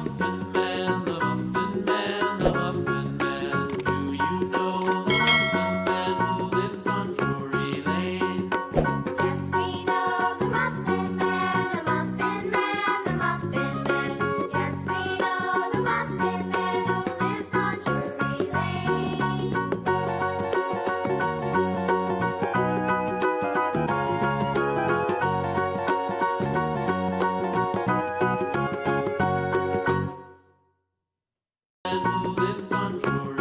Muffin Man, the Muffin Man, the Muffin Man. Do you know the Muffin Man who lives on Drury Lane? Yes, we know the Muffin Man, the Muffin Man, the Muffin Man. Yes, we know the Muffin Man who lives on Drury Lane. Man who lives on Drury